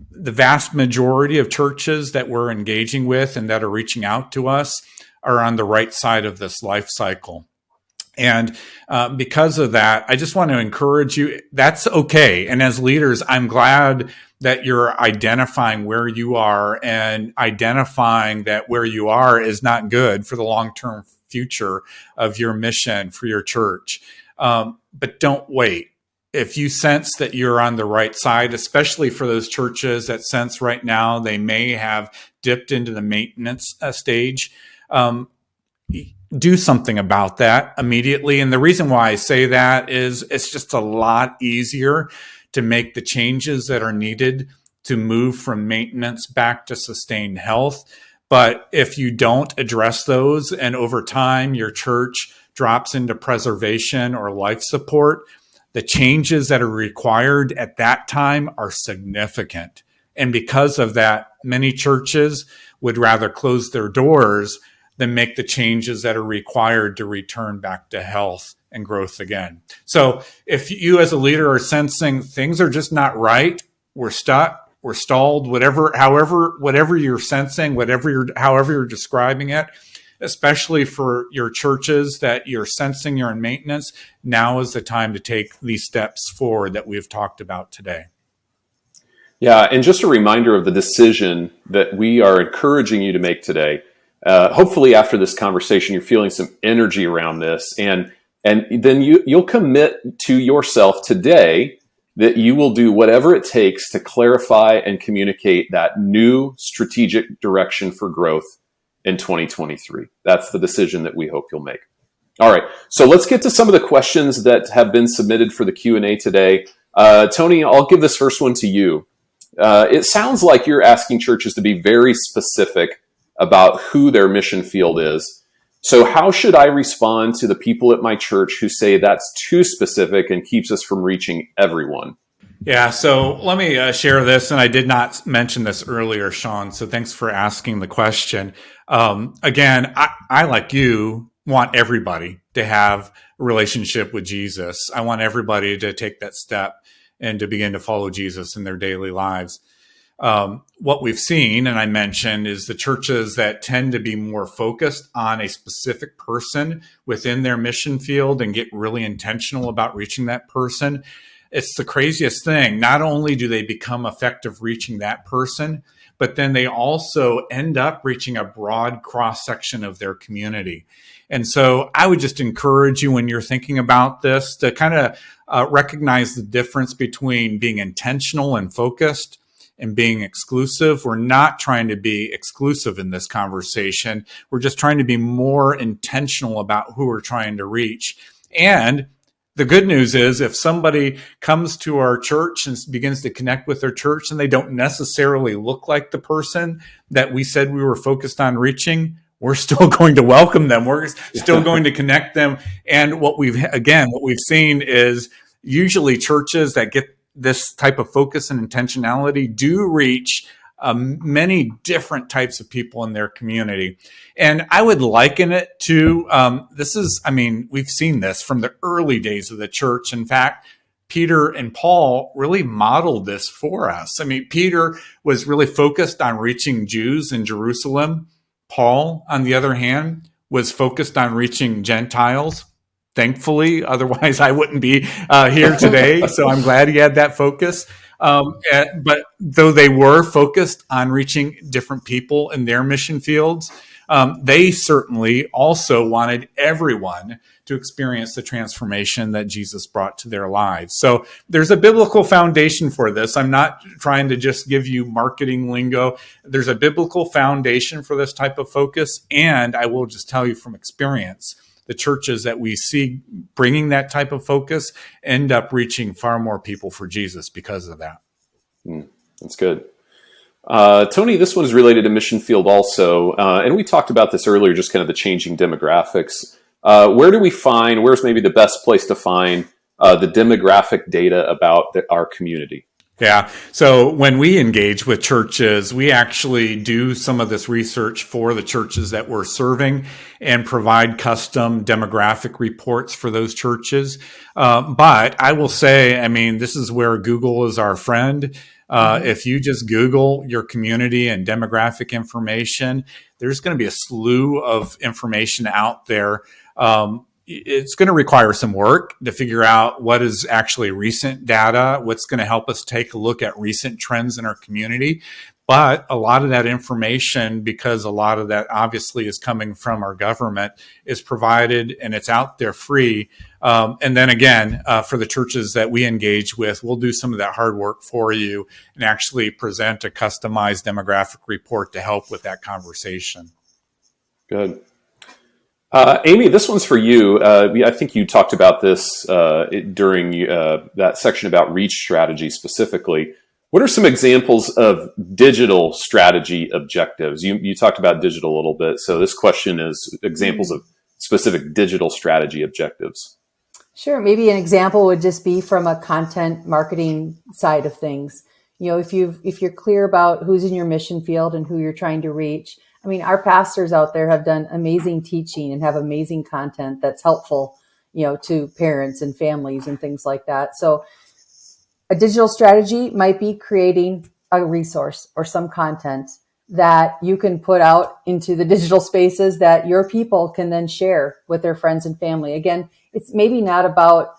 the vast majority of churches that we're engaging with and that are reaching out to us are on the right side of this life cycle. And because of that, I just want to encourage you, that's okay. And as leaders, I'm glad that you're identifying where you are and identifying that where you are is not good for the long-term future of your mission for your church. But don't wait. If you sense that you're on the right side, especially for those churches that sense right now they may have dipped into the maintenance stage, do something about that immediately. And the reason why I say that is it's just a lot easier to make the changes that are needed to move from maintenance back to sustained health. But if you don't address those and over time your church drops into preservation or life support, the changes that are required at that time are significant. And because of that, many churches would rather close their doors than make the changes that are required to return back to health and growth again. So if you as a leader are sensing things are just not right, we're stuck, we're stalled, whatever you're sensing, however you're describing it, especially for your churches that you're sensing you're in maintenance, now is the time to take these steps forward that we've talked about today. Yeah, and just a reminder of the decision that we are encouraging you to make today. Hopefully after this conversation, you're feeling some energy around this, and then you'll commit to yourself today that you will do whatever it takes to clarify and communicate that new strategic direction for growth in 2023. That's the decision that we hope you'll make. All right, so let's get to some of the questions that have been submitted for the Q&A today. Tony, I'll give this first one to you. It sounds like you're asking churches to be very specific about who their mission field is. So how should I respond to the people at my church who say that's too specific and keeps us from reaching everyone? Yeah, so let me share this, and I did not mention this earlier, Sean, so thanks for asking the question. Again, I, like you, want everybody to have a relationship with Jesus. I want everybody to take that step and to begin to follow Jesus in their daily lives. What we've seen, and I mentioned, is the churches that tend to be more focused on a specific person within their mission field and get really intentional about reaching that person. It's the craziest thing. Not only do they become effective reaching that person, but then they also end up reaching a broad cross-section of their community. And so I would just encourage you when you're thinking about this to kind of recognize the difference between being intentional and focused and being exclusive. We're not trying to be exclusive in this conversation. We're just trying to be more intentional about who we're trying to reach. And the good news is if somebody comes to our church and begins to connect with their church and they don't necessarily look like the person that we said we were focused on reaching, we're still going to welcome them. We're still going to connect them. And what we've seen is usually churches that get this type of focus and intentionality do reach many different types of people in their community. And I would liken it to we've seen this from the early days of the church. In fact, Peter and Paul really modeled this for us. I mean, Peter was really focused on reaching Jews in Jerusalem. Paul, on the other hand, was focused on reaching Gentiles. Thankfully, otherwise I wouldn't be here today. So I'm glad he had that focus. But though they were focused on reaching different people in their mission fields, they certainly also wanted everyone to experience the transformation that Jesus brought to their lives. So there's a biblical foundation for this. I'm not trying to just give you marketing lingo. There's a biblical foundation for this type of focus. And I will just tell you from experience, the churches that we see bringing that type of focus end up reaching far more people for Jesus because of that. That's good. Tony, this one is related to mission field also. And we talked about this earlier, just kind of the changing demographics. Where's maybe the best place to find the demographic data about our community? Yeah. So when we engage with churches, we actually do some of this research for the churches that we're serving and provide custom demographic reports for those churches. But I will say, this is where Google is our friend. If you just Google your community and demographic information, there's going to be a slew of information out there. It's going to require some work to figure out what is actually recent data, what's going to help us take a look at recent trends in our community. But a lot of that information, because a lot of that obviously is coming from our government, is provided and it's out there free. And then again, for the churches that we engage with, we'll do some of that hard work for you and actually present a customized demographic report to help with that conversation. Good. Amy, this one's for you. I think you talked about this during that section about reach strategy specifically. What are some examples of digital strategy objectives? You talked about digital a little bit. So this question is examples of specific digital strategy objectives. Sure. Maybe an example would just be from a content marketing side of things. If you're clear about who's in your mission field and who you're trying to reach. Our pastors out there have done amazing teaching and have amazing content that's helpful, to parents and families and things like that. So a digital strategy might be creating a resource or some content that you can put out into the digital spaces that your people can then share with their friends and family. Again, it's maybe not about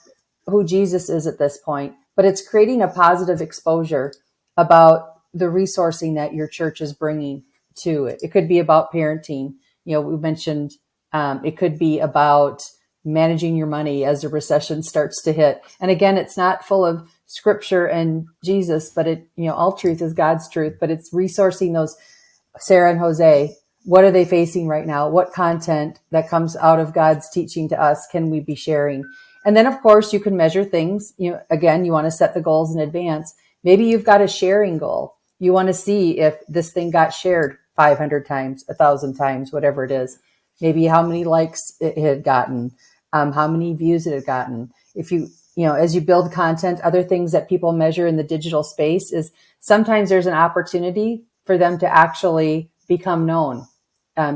who Jesus is at this point, but it's creating a positive exposure about the resourcing that your church is bringing to it. It could be about parenting. We mentioned it could be about managing your money as the recession starts to hit. And again, it's not full of scripture and Jesus, but all truth is God's truth, but it's resourcing those. Sarah and Jose, what are they facing right now? What content that comes out of God's teaching to us can we be sharing? And then of course you can measure things. Again, you want to set the goals in advance. Maybe you've got a sharing goal. You want to see if this thing got shared 500 times, 1,000 times, whatever it is. Maybe how many likes it had gotten, how many views it had gotten. If as you build content, other things that people measure in the digital space is sometimes there's an opportunity for them to actually become known.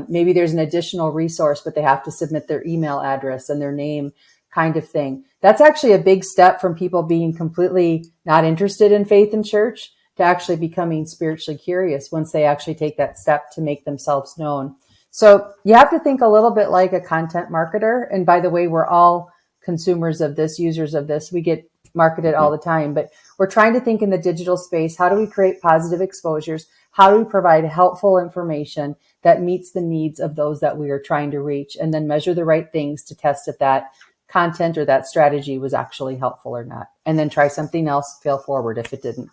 Maybe there's an additional resource, but they have to submit their email address and their name kind of thing. That's actually a big step from people being completely not interested in faith and church to actually becoming spiritually curious once they actually take that step to make themselves known. So you have to think a little bit like a content marketer. And by the way, we're all consumers of this, users of this. We get marketed all the time, but we're trying to think in the digital space. How do we create positive exposures? How do we provide helpful information that meets the needs of those that we are trying to reach, and then measure the right things to test if that content or that strategy was actually helpful or not, and then try something else, fail forward if it didn't.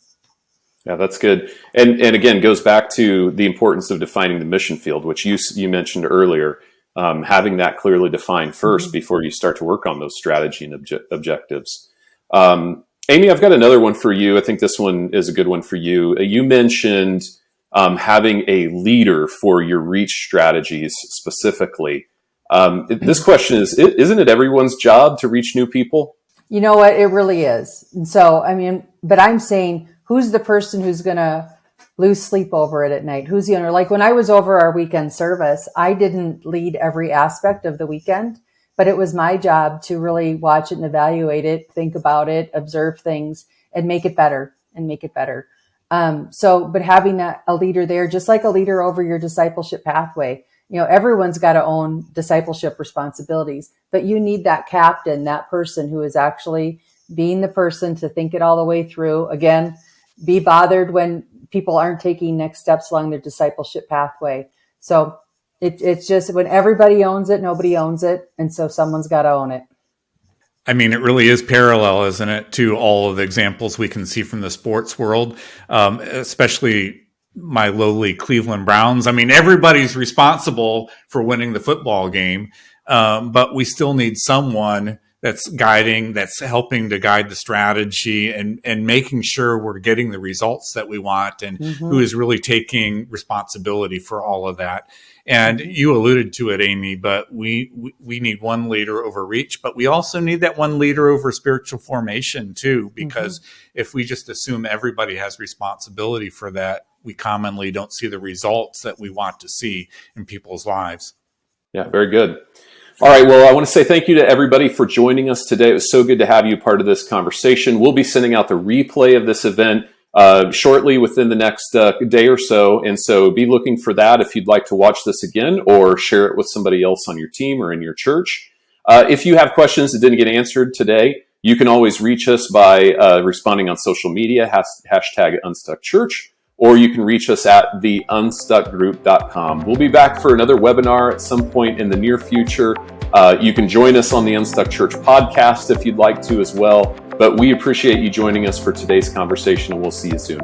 Yeah, that's good. And again, goes back to the importance of defining the mission field, which you mentioned earlier, having that clearly defined first before you start to work on those strategy and objectives. Amy, I've got another one for you. I think this one is a good one for you. You mentioned having a leader for your reach strategies specifically. This question is, isn't it everyone's job to reach new people? You know what? It really is. And so, but I'm saying, who's the person who's going to lose sleep over it at night? Who's the owner? Like when I was over our weekend service, I didn't lead every aspect of the weekend, but it was my job to really watch it and evaluate it, think about it, observe things, and make it better and make it better. But having a leader there, just like a leader over your discipleship pathway, everyone's got to own discipleship responsibilities, but you need that captain, that person who is actually being the person to think it all the way through. Again, be bothered when people aren't taking next steps along their discipleship pathway. So it's just when everybody owns it, nobody owns it. And so someone's got to own it. I mean, it really is parallel, isn't it, to all of the examples we can see from the sports world, especially my lowly Cleveland Browns. I mean, everybody's responsible for winning the football game, but we still need someone that's guiding, that's helping to guide the strategy and making sure we're getting the results that we want, and who is really taking responsibility for all of that. And you alluded to it, Amy, but we need one leader over reach, but we also need that one leader over spiritual formation too, because if we just assume everybody has responsibility for that, we commonly don't see the results that we want to see in people's lives. Yeah, very good. All right, well, I want to say thank you to everybody for joining us today. It was so good to have you part of this conversation. We'll be sending out the replay of this event shortly within the next day or so. And so be looking for that if you'd like to watch this again or share it with somebody else on your team or in your church. If you have questions that didn't get answered today, you can always reach us by responding on social media, hashtag UnstuckChurch, or you can reach us at theunstuckgroup.com. We'll be back for another webinar at some point in the near future. You can join us on the Unstuck Church podcast if you'd like to as well. But we appreciate you joining us for today's conversation, and we'll see you soon.